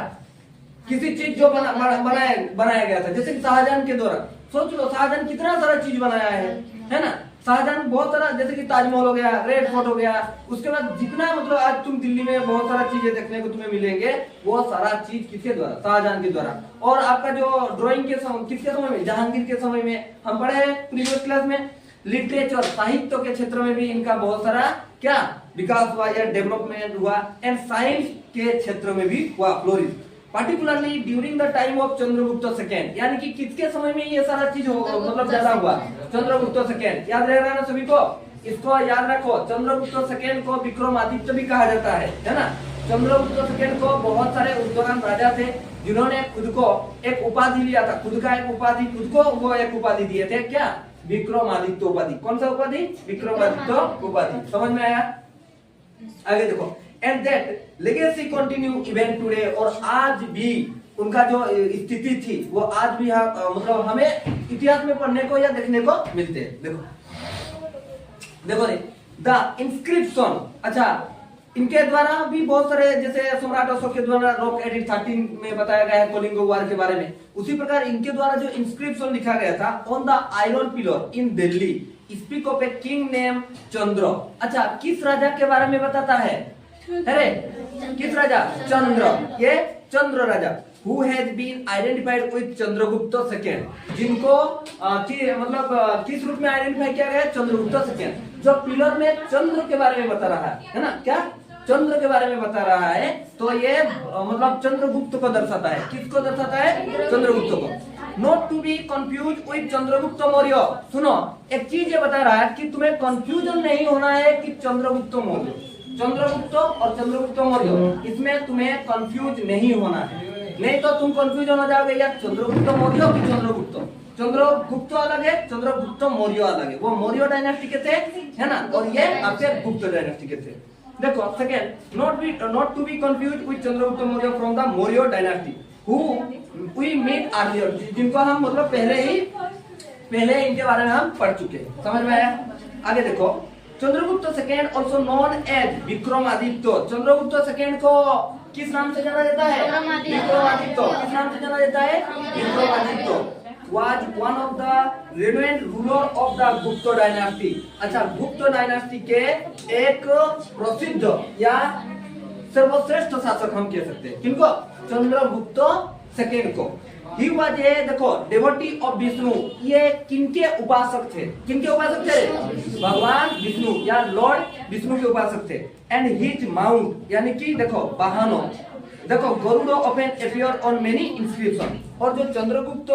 किसी चीज जो बनाया गया था, जैसे शाहजहां के द्वारा। सोच लो शाहजहां कितना सारा चीज बनाया है ना। शाहजहां बहुत सारा, जैसे कि ताजमहल हो गया, रेड फोर्ट हो गया, उसके बाद जितना मतलब आज तुम दिल्ली में बहुत सारा चीजें देखने को तुम्हें मिलेंगे, वो सारा चीज किसके द्वारा, शाहजहां के द्वारा। और आपका जो ड्राइंग के समय, किसके समय में, जहांगीर के समय में। हम पढ़े हैं प्रीवियस क्लास में। लिटरेचर, साहित्य के क्षेत्र में भी इनका बहुत सारा क्या विकास हुआ या डेवलपमेंट हुआ। एंड साइंस के क्षेत्र में भी हुआ flourish, particularly during the time of Chandragupta second. यानी कि किसके समय में ये सारा चीज मतलब ज्यादा हुआ, चंद्रगुप्त सेकेंड। याद रहेगा ना सभी को, इसको याद रखो। चंद्रगुप्त सेकेंड को विक्रमादित्य भी कहा जाता है ना। चंद्रगुप्त सेकेंड को बहुत सारे उस दौरान राजा थे जिन्होंने खुद को एक उपाधि लिया था, खुद का एक उपाधि, खुद को वो एक उपाधि दिए थे, क्या, विक्रमादित्य उपाधि। कौन सा उपाधि, विक्रमादित्य उपाधि। समझ में आया। आगे देखो, and that legacy continue even today. और आज भी उनका जो स्थिति थी वो आज भी मतलब हमें इतिहास में पढ़ने को या देखने को मिलते हैं। देखो द इंस्क्रिप्शन। अच्छा, इनके द्वारा भी बहुत सारे, जैसे सम्राट अशोक के द्वारा रॉक एडिक्ट 13 में बताया गया है कलिंग वार के बारे में, उसी प्रकार इनके द्वारा जो इंस्क्रिप्शन लिखा गया था on the iron pillar in Delhi, speak of a king name Chandra. अच्छा, किस राजा के बारे में बताता है, अरे किस राजा, चंद्र। ये चंद्र राजा who has been identified with Chandragupta second, जिनको मतलब किस रूप में आइडेंटिफाई किया गया है? चंद्रगुप्त सेकेंड, जो पिलर में चंद्र के बारे में बता रहा है ना, क्या चंद्र के बारे में बता रहा है, तो ये मतलब चंद्रगुप्त को दर्शाता है। किसको दर्शाता है? चंद्रगुप्त को। Not to be confuse with Chandragupta Maurya. सुनो, एक चीज ये बता रहा है कि तुम्हें कंफ्यूजन नहीं होना है कि चंद्रगुप्त मौर्य, चंद्रगुप्त और चंद्रगुप्त मौर्य, इसमें तुम्हें कंफ्यूज नहीं होना है, नहीं तो तुम कंफ्यूजन हो जाओगे यार चंद्रगुप्त मौर्य की चंद्रगुप्त। चंद्रगुप्त अलग है, चंद्रगुप्त मौर्य अलग है, वो मौर्य डायनेस्टी के थे, है ना, और ये आपके गुप्त डायनेस्टी के थे। देखो second, not to be confuse with Chandragupta Maurya from the Maurya dynasty who we meet earlier, जिनको हम मतलब पहले इनके बारे में हम पढ़ चुके हैं। समझ में आया? आगे देखो, Chandragupta second also known as Vikramaditya. Chandragupta second को किस नाम से जाना जाता है? विक्रमादित्य। किस नाम से जाना जाता है? Vikramaditya. Was one of the renowned ruler of the Gupta dynasty। अच्छा, गुप्त डायनास्टी के एक प्रसिद्ध या सर्वश्रेष्ठ शासक हम कह सकते हैं। किनको? चंद्रगुप्त सेकेंड को। He was a देखो devotee of विष्णु। ये किनके उपासक थे? किनके उपासक थे? भगवान विष्णु या लॉर्ड विष्णु के उपासक थे। And his mount यानी कि देखो वाहनों, देखो Garuda often appear on many inscription। और जो चंद्रगुप्त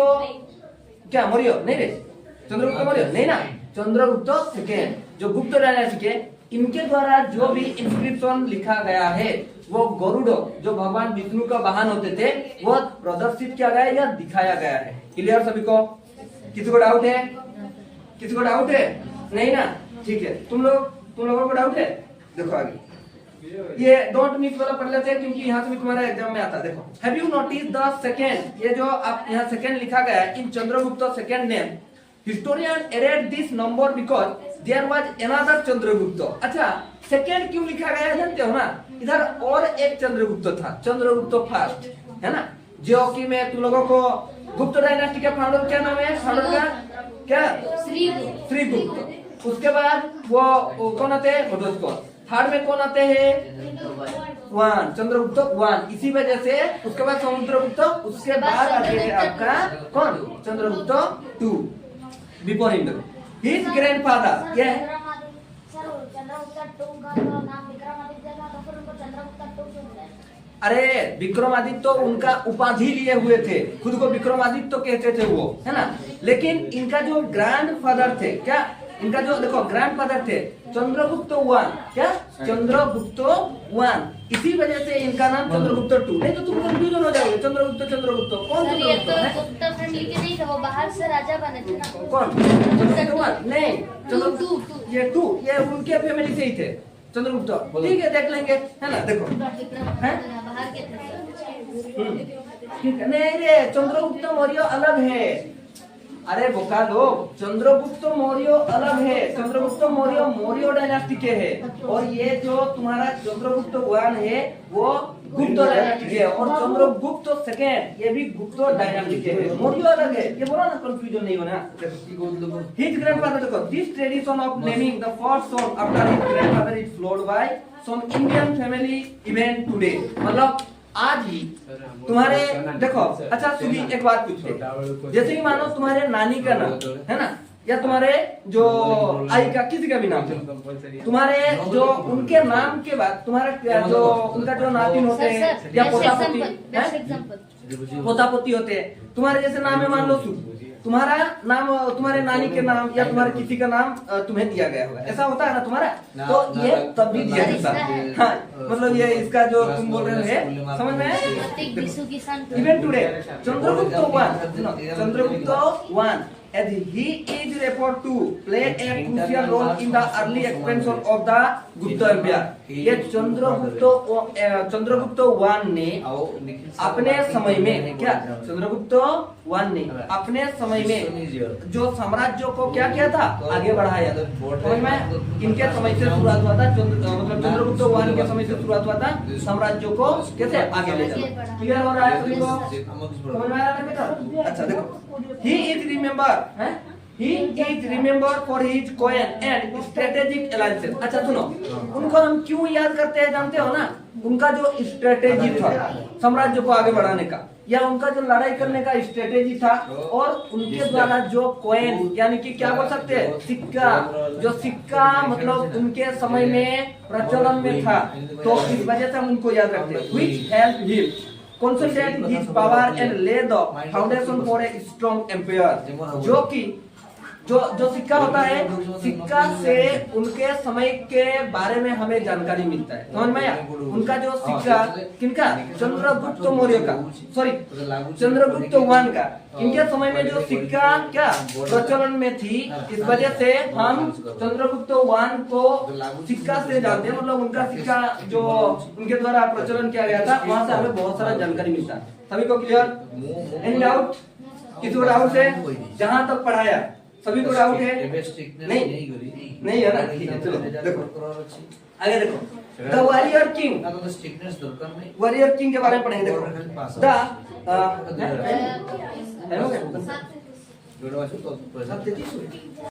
क्या मौर्य नहीं रे, चंद्रगुप्त मौर्य नहीं ना, चंद्रगुप्त सेकेंड जो गुप्त डायनेस्टी के, इनके द्वारा जो भी इंस्क्रिप्शन लिखा गया है वो गरुड़ जो भगवान विष्णु का वाहन होते थे वो प्रदर्शित किया गया या दिखाया गया है। क्लियर सभी को? किसी को डाउट है? किसी को डाउट है? नहीं ना, ठीक है। तुम लोगों को डाउट है? देखो आगे ये डोंट मिस वाला पढ़ लेते हैं क्योंकि यहाँ से भी तुम्हारा एग्जाम में आता है। देखो, have you notice the second, ये जो आप यहाँ सेकेंड लिखा गया है in Chandragupta second name, historian added this number because there was another Chandragupta. अच्छा, सेकेंड क्यों लिखा गया है जानते हो ना? इधर और एक चंद्रगुप्त था, चंद्रगुप्त फर्स्ट, है ना, जो कि मैं तुम लोगों को गुप्त डायनेस्टी के फाउंडर क्या नाम है? फाउंडर का क्या? श्रीगुप्त। उसके बाद वो कौन आते हैं? थर्ड में कौन आते हैं? One, Chandragupta one. इसी वजह से उसके बाद समुद्रगुप्त, उसके बाद आते हैं आपका कौन? Chandragupta two before him. His grandfather ये अरे विक्रमादित्य उनका उपाधि लिए हुए थे, खुद को विक्रमादित्य कहते थे वो, है ना, लेकिन इनका जो ग्रैंडफादर थे, क्या इनका जो देखो ग्रैंडफादर थे चंद्रगुप्त वन, क्या चंद्रगुप्त वन, इसी वजह से इनका नाम चंद्रगुप्त टू। नहीं तो तुम कंफ्यूजन हो जाओगे, चंद्रगुप्त कौन चंद्रगुप्त है? गुप्त फ्रेंडली के नहीं थे, वो बाहर से राजा बने थे ना। कौन? चंद्रगुप्त वन नहीं, चंद्रगुप्त ये टू, ये उनके फैमिली से ही थे चंद्रगुप्त। ठीक है, देख लेंगे, है ना। देखो बाहर के थे, ठीक है। नहीं रे, चंद्रगुप्त मौर्य अलग है। अरे बोका लोग, चंद्रगुप्त मौर्य अलग है। चंद्रगुप्त मौर्य मौर्य डायनेस्टी के है, और ये जो तुम्हारा चंद्रगुप्त वन है वो गुप्त डायनेस्टी के है, और चंद्रगुप्त सेकेंड ये भी गुप्त डायनेस्टी के है। मौर्य अलग है, ये बोला ना, कंफ्यूजन नहीं होना। हिज ग्रैंडफादर, देखो this tradition of naming the first son after his grandfather is followed by some Indian family even today. मतलब आज ही तुम्हारे देखो, अच्छा सुधी एक बात पूछो, जैसे कि मानो तुम्हारे नानी का नाम है ना, या तुम्हारे जो आई का किसी का भी नाम है, तुम्हारे जो उनके नाम के बाद तुम्हारा जो उनका जो नातिन होते हैं या पोतापोती होते हैं, तुम्हारे जैसे नाम है मान लो तुम्हारा नाम तुम्हारे नानी के नाम या तुम्हारे किसी का नाम तुम्हें दिया गया होगा, ऐसा होता है ना तुम्हारा, तो ये तब भी दिया जाता है। हाँ, मतलब ये इसका जो तुम बोल रहे हो समझ में आया? Even today Chandragupta one as he is referred to play a crucial role in the early expansion of the Gupta Empire। ये चंद्रगुप्त वन ने अपने समय में क्या चंद्रगुप्त वन ने अपने समय में जो साम्राज्य को क्या किया था, आगे बढ़ाया। समझ में? इनके समय से शुरुआत हुआ था, मतलब चंद्रगुप्त वन के समय से शुरुआत हुआ था साम्राज्य को कैसे आगे ले जाना। क्लियर हो रहा है सभी को? समझ में आ रहा है बेटा? अच्छा देखो, he is remember है He is remembered for his coin and strategic alliances. अच्छा सुनो, उनको हम क्यों याद करते हैं जानते हो ना? उनका जो स्ट्रेटेजी था साम्राज्य को आगे बढ़ाने का, या उनका जो लड़ाई करने का स्ट्रेटेजी था, और उनके द्वारा जो कॉइन यानी कि क्या बोल सकते हैं, सिक्का, जो सिक्का मतलब उनके समय में प्रचलन में था, तो इस वजह से हम उनको याद रखते हैं. Which helped him consolidate his power and lay the foundation for a strong empire. जो कि जो सिक्का होता है, सिक्का से उनके समय के बारे में हमें जानकारी मिलता है. समझ में आया? उनका जो सिक्का किनका, चंद्रगुप्त मौर्य का, सॉरी चंद्रगुप्त वन का, इनके समय में जो सिक्का क्या प्रचलन में थी, इस वजह से हम चंद्रगुप्त वन को सिक्का से जानते हैं. मतलब उनका सिक्का जो उनके द्वारा प्रचलन किया गया था, वहां से हमें बहुत सारा जानकारी मिलता है. सभी को क्लियर? Any doubt? किसी को डाउट है? जहां तक पढ़ाया सभी को डाउट है? नहीं है ना? ठीक है, चलो देखो आगे देखो. The warrior king, warrior king के बारे में पढ़ेंगे. देखो द